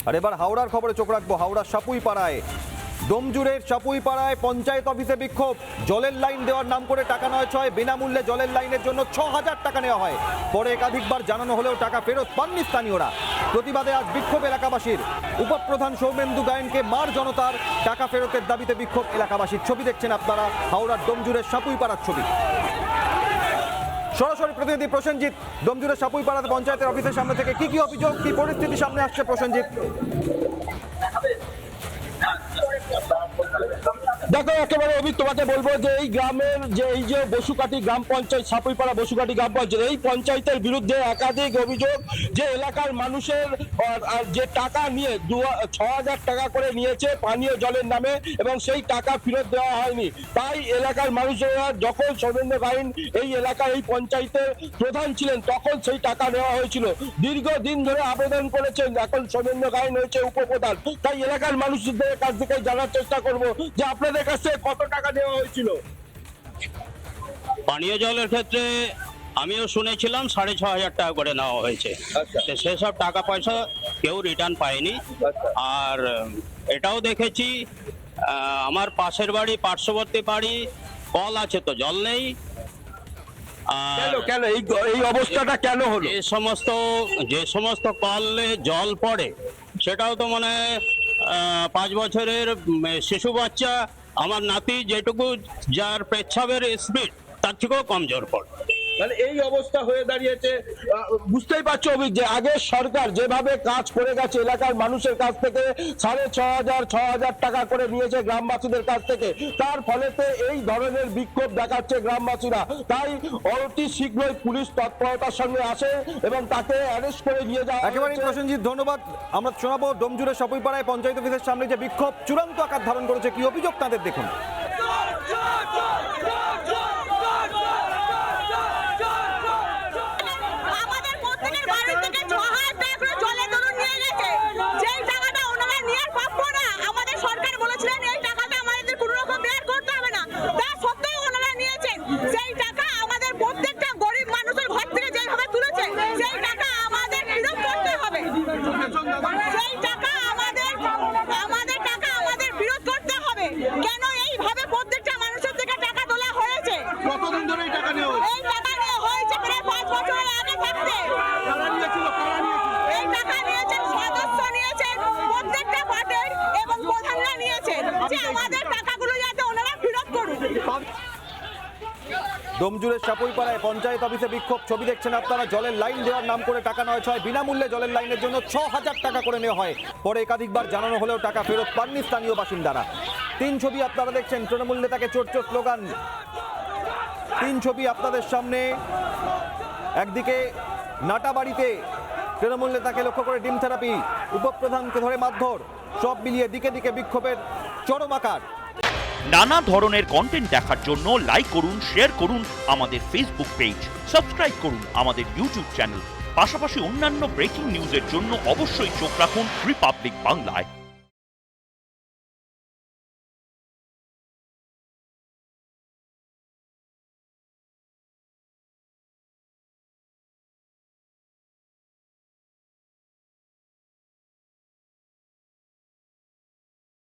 আর এবার হাওড়ার খবরে চোখ রাখবো। হাওড়ার সাপুইপাড়ায়, ডোমজুড়ের সাপুইপাড়ায় পঞ্চায়েত অফিসে বিক্ষোভ। জলের লাইন দেওয়ার নাম করে টাকা নয় ছয়, বিনামূল্যে জলের লাইনের জন্য ৬,০০০ টাকা নেওয়া হয়। পরে একাধিকবার জানানো হলেও টাকা ফেরত পাননি স্থানীয়রা। প্রতিবাদে আজ বিক্ষোভ এলাকাবাসীর। উপপ্রধান সৌমেন্দু গায়েনকে মার জনতার, টাকা ফেরতের দাবিতে বিক্ষোভ এলাকাবাসীর। ছবি দেখছেন আপনারা, হাওড়ার ডোমজুড়ের সাপুইপাড়ার ছবি। সরাসরি প্রতিনিধি প্রসেনজিৎ, ডোমজুড়ের সাপুইপাড়াতে পঞ্চায়েতের অফিসের সামনে থেকে কি অভিযোগ, কি পরিস্থিতি সামনে আসছে প্রসেনজিৎ? দেখো, একেবারে তোমাকে বলবো যে এই গ্রামের যে বসুকাটি গ্রাম পঞ্চায়েত, সাপুইপাড়া বসুকাটি গ্রাম পঞ্চায়েত, এই পঞ্চায়েতের বিরুদ্ধে একাধিক অভিযোগ যে এলাকার মানুষের যে টাকা নিয়ে ৬,০০০ টাকা করে নিয়েছে পানীয় জলের নামে এবং সেই টাকা ফেরত দেওয়া হয়নি। তাই এলাকার মানুষেরা, যখন সৌমেন্দু গায়েন এই এলাকার এই পঞ্চায়েতের প্রধান ছিলেন তখন সেই টাকা নেওয়া হয়েছিল। দীর্ঘদিন ধরে আবেদন করেছেন, এখন সৌমেন্দু গায়েন হয়েছে উপপ্রধান। তাই এলাকার মানুষদের কাছ থেকে জানার চেষ্টা করব যে আপনাদের কাছে কত টাকা দেওয়া হয়েছিল। পানীয় জলের ক্ষেত্রে আমিও শুনেছিলাম ৬,৫০০ টাকা করে নেওয়া হয়েছে। সেসব টাকা পয়সা কেউ রিটার্ন পায়নি। আর এটাও দেখেছি, আমার পাশের বাড়ি, পার্শ্ববর্তী বাড়ি কল আছে তো জল নেই। কেন এই অবস্থাটা কেন হলো? যে সমস্ত কলে জল পড়ে সেটাও তো মানে 5 বছরের শিশু বাচ্চা, আমার নাতি যেটুকু, যার পেচ্ছাবের স্পিড তার থেকেও কম জোর পড়ে। মানে এই অবস্থা হয়ে দাঁড়িয়েছে। বুঝতেই পারছো অভিক, যে আগের সরকার যেভাবে কাজ করে গেছে, এলাকার মানুষের কাছ থেকে ৬,৫০০ টাকা করে নিয়েছে গ্রামবাসীদের কাছ থেকে, তার ফলেতে এই ধরনের বিক্ষোভ দেখাচ্ছে গ্রামবাসীরা। তাই অতি শীঘ্রই পুলিশ তৎপরতার সঙ্গে আসে এবং তাকে অ্যারেস্ট করে নিয়ে যাওয়া। একেবারে প্রসেনজিৎ, ধন্যবাদ। আমরা শোনাবো ডোমজুড়ের সাপুইপাড়ায় পঞ্চায়েত অফিসের সামনে যে বিক্ষোভ চূড়ান্ত আকার ধারণ করেছে, কি অভিযোগ তাদের দেখুন। ডোমজুড়ের সাপুইপাড়ায় পঞ্চায়েত অফিসে বিক্ষোভ। ছবি দেখছেন আপনারা, জলের লাইন দেওয়ার নাম করে টাকা নয় ছয়, বিনামূল্যে জলের লাইনের জন্য ৬,০০০ টাকা করে নেওয়া হয়। পরে একাধিকবার জানানো হলেও টাকা ফেরত পাননি স্থানীয় বাসিন্দারা। 3 ছবি আপনারা দেখছেন, তৃণমূল নেতাকে চোর চোর স্লোগান। 3 ছবি আপনাদের সামনে। একদিকে নাটাবাড়িতে তৃণমূল নেতাকে লক্ষ্য করে ডিম থেরাপি, উপপ্রধানকে ধরে মারধর, সব মিলিয়ে দিকে দিকে বিক্ষোভের চরম আকার। নানা ধরনের কন্টেন্ট দেখার জন্য লাইক করুন, শেয়ার করুন আমাদের ফেসবুক পেজ, সাবস্ক্রাইব করুন আমাদের ইউটিউব চ্যানেল। পাশাপাশি অন্যান্য ব্রেকিং নিউজের জন্য অবশ্যই চোখ রাখুন রিপাবলিক বাংলায়।